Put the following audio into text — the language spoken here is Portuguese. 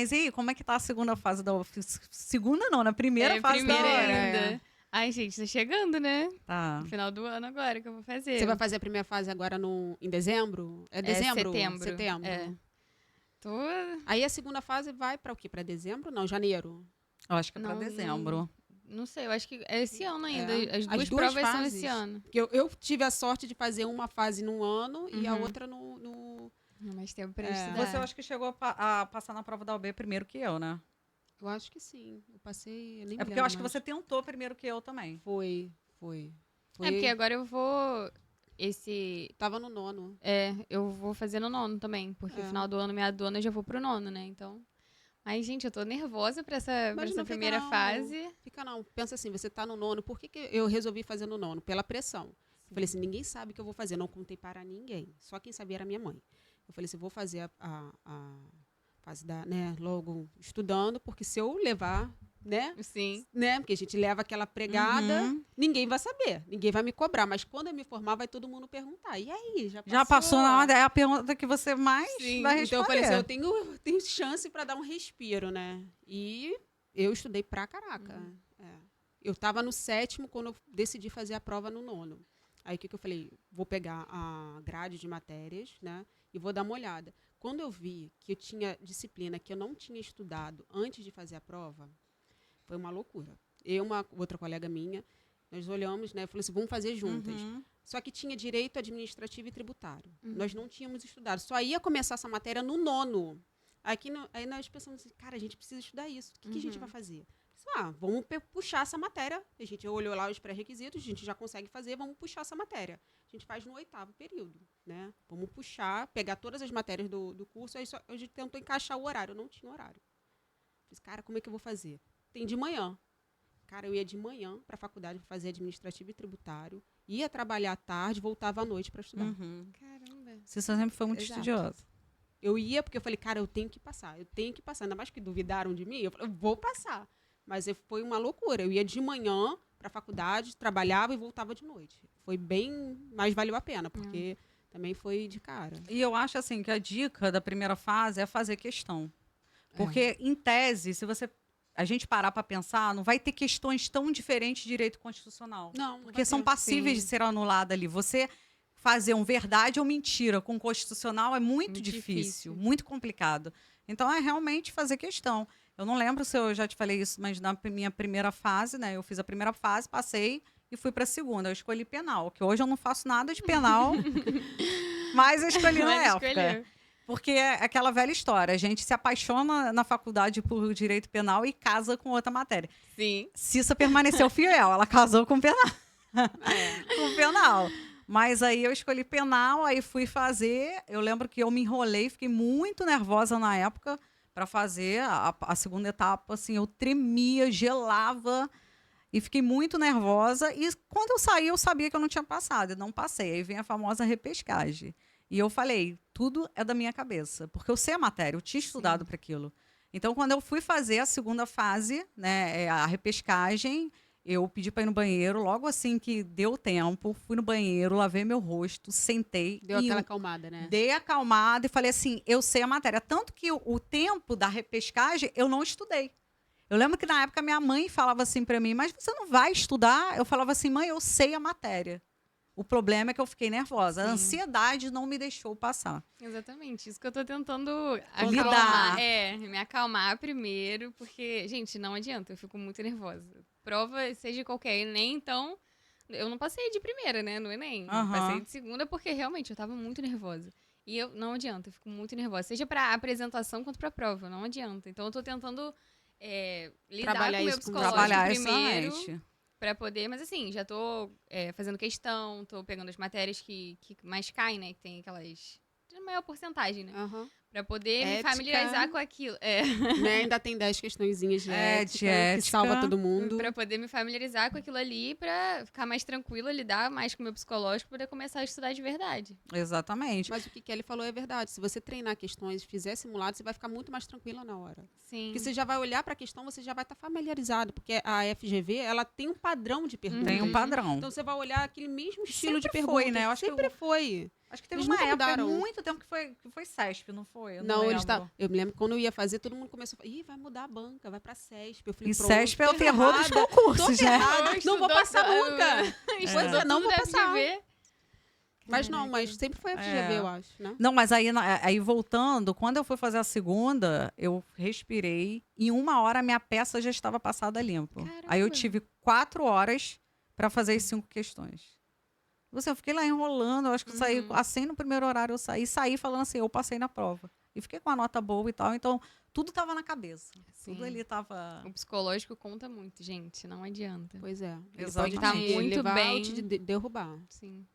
Mas e aí, como é que tá a segunda fase da segunda não, na primeira fase primeira da ainda. Ai, gente, tá chegando, né? Tá. No final do ano agora que eu vou fazer. Você vai fazer a primeira fase agora em dezembro? É dezembro? Setembro. É. Tô... Aí a segunda fase vai pra o quê? Pra dezembro? Não, janeiro. Eu acho que é pra dezembro. Não sei, eu acho que é esse ano ainda. As As duas duas provas são fases. esse ano. Porque eu tive a sorte de fazer uma fase num ano e a outra no... Não, mais tempo pra É. estudar. Você eu acho que chegou a passar na prova da OAB primeiro que eu, né? Eu acho que sim. Eu passei, eu nem É me porque eu acho lembro que você tentou primeiro que eu também. Foi. É porque agora eu vou... Tava no nono. Eu vou fazer no nono também. Porque no final do ano, meia do ano, eu já vou pro nono, né? Então... Mas, gente, eu tô nervosa pra essa Não primeira fica não. fase. Fica não. Pensa assim, você tá no nono. Por que eu resolvi fazer no nono? Pela pressão. Eu falei assim, ninguém sabe o que eu vou fazer. Não contei para ninguém. Só quem sabia era minha mãe. Eu falei assim, vou fazer a fase da, né, logo estudando, porque se eu levar, né? Sim. Né? Porque a gente leva aquela pregada, ninguém vai saber, ninguém vai me cobrar. Mas quando eu me formar, vai todo mundo perguntar. E aí, Já passou na hora, é a pergunta que você mais Sim, vai responder. então eu falei assim, eu tenho chance para dar um respiro, né? E eu estudei pra caraca. Eu estava no 7º quando eu decidi fazer a prova no 9º. Aí o que eu falei? Vou pegar a grade de matérias, né? E vou dar uma olhada. Quando eu vi que eu tinha disciplina que eu não tinha estudado antes de fazer a prova, foi uma loucura. Eu e uma outra colega minha, nós olhamos, né? Falei assim, vamos fazer juntas. Só que tinha direito administrativo e tributário. Nós não tínhamos estudado. Só ia começar essa matéria no 9º. Aí nós pensamos assim, cara, a gente precisa estudar isso. O que a gente vai fazer? Vamos puxar essa matéria. A gente olhou lá os pré-requisitos, a gente já consegue fazer, vamos puxar essa matéria. A gente faz no 8º período, né? Vamos puxar, pegar todas as matérias do curso, aí a gente tentou encaixar o horário. Eu não tinha horário. Fiz, cara, como é que eu vou fazer? Tem de manhã. Cara, eu ia de manhã para a faculdade para fazer administrativo e tributário, ia trabalhar à tarde, voltava à noite para estudar. Caramba. Você sempre foi muito estudiosa. Eu ia porque eu falei, cara, eu tenho que passar. Ainda mais que duvidaram de mim, eu falei, eu vou passar. Mas foi uma loucura. Eu ia de manhã para a faculdade, trabalhava e voltava de noite. Foi bem, mas valeu a pena, porque também foi de cara. E eu acho assim que a dica da primeira fase é fazer questão. Porque, em tese, se a gente parar para pensar, não vai ter questões tão diferentes de direito constitucional. Não. Porque são passíveis de ser anuladas ali. Você fazer um verdade ou mentira com constitucional é muito difícil, muito complicado. Então, é realmente fazer questão. Eu não lembro se eu já te falei isso, mas na minha primeira fase, né? Eu fiz a primeira fase, passei e fui para a segunda. Eu escolhi penal, que hoje eu não faço nada de penal, mas eu escolhi na época. Porque é aquela velha história. A gente se apaixona na faculdade por direito penal e casa com outra matéria. Sim. Cissa permaneceu fiel. Ela casou com penal. Com penal. Mas aí eu escolhi penal, aí fui fazer. Eu lembro que eu me enrolei, fiquei muito nervosa na época para fazer a segunda etapa. Assim, eu tremia, gelava e fiquei muito nervosa. E quando eu saí, eu sabia que eu não tinha passado. Eu não passei. Aí vem a famosa repescagem. E eu falei, tudo é da minha cabeça. Porque eu sei a matéria, eu tinha estudado para aquilo. Então, quando eu fui fazer a segunda fase, né, a repescagem, eu pedi para ir no banheiro. Logo assim que deu tempo, fui no banheiro, lavei meu rosto, sentei. Deu aquela acalmada, né? Dei acalmada e falei assim, eu sei a matéria. Tanto que o tempo da repescagem, eu não estudei. Eu lembro que na época minha mãe falava assim para mim, mas você não vai estudar? Eu falava assim, mãe, eu sei a matéria. O problema é que eu fiquei nervosa. A ansiedade não me deixou passar. Exatamente. Isso que eu tô tentando lidar. Me acalmar primeiro, porque, gente, não adianta. Eu fico muito nervosa. Prova, seja qualquer Enem, então... Eu não passei de primeira, né, no Enem. Passei de segunda porque, realmente, eu tava muito nervosa. E não adianta, eu fico muito nervosa. Seja pra apresentação quanto pra prova. Não adianta. Então, eu tô tentando lidar com o meu psicológico primeiro. Pra poder, mas assim, já tô fazendo questão, tô pegando as matérias que mais caem, né? Que tem aquelas de maior porcentagem, né? Pra poder me familiarizar com aquilo. Né? Ainda tem 10 questõezinhas de ética, que ética, salva todo mundo. Pra poder me familiarizar com aquilo ali, pra ficar mais tranquila, lidar mais com o meu psicológico, pra poder começar a estudar de verdade. Exatamente. Mas o que Kelly falou é verdade. Se você treinar questões, fizer simulado, você vai ficar muito mais tranquila na hora. Sim. Porque você já vai olhar pra questão, você já vai estar familiarizado. Porque a FGV, ela tem um padrão de perguntas. Tem um padrão. Então você vai olhar aquele mesmo estilo Sempre de pergunta. foi, né? Eu acho sempre foi. Acho que teve Eles uma nunca época, mudaram. muito tempo que foi CESP, não foi? Eu Não, eles lembro. eu me lembro que quando eu ia fazer, todo mundo começou a falar, vai mudar a banca, vai pra CESP. Eu falei, E pronto, CESP é o tô terror dos errada, concursos, tô né? errada, não vou passar nunca. Pois é, não vou passar. FGV. Mas não, mas sempre foi FGV, eu acho, né? Não, mas aí voltando, quando eu fui fazer a segunda, eu respirei. Em 1 hora, a minha peça já estava passada limpo. Caramba. Aí eu tive 4 horas para fazer as 5 questões. Eu fiquei lá enrolando, eu acho que eu saí, assim no primeiro horário eu saí falando assim, eu passei na prova. E fiquei com a nota boa e tal, então tudo estava na cabeça. Sim. Tudo ali estava... O psicológico conta muito, gente, não adianta. Pois é. Ele Exatamente. pode Tá muito levar bem. ou te derrubar. Sim.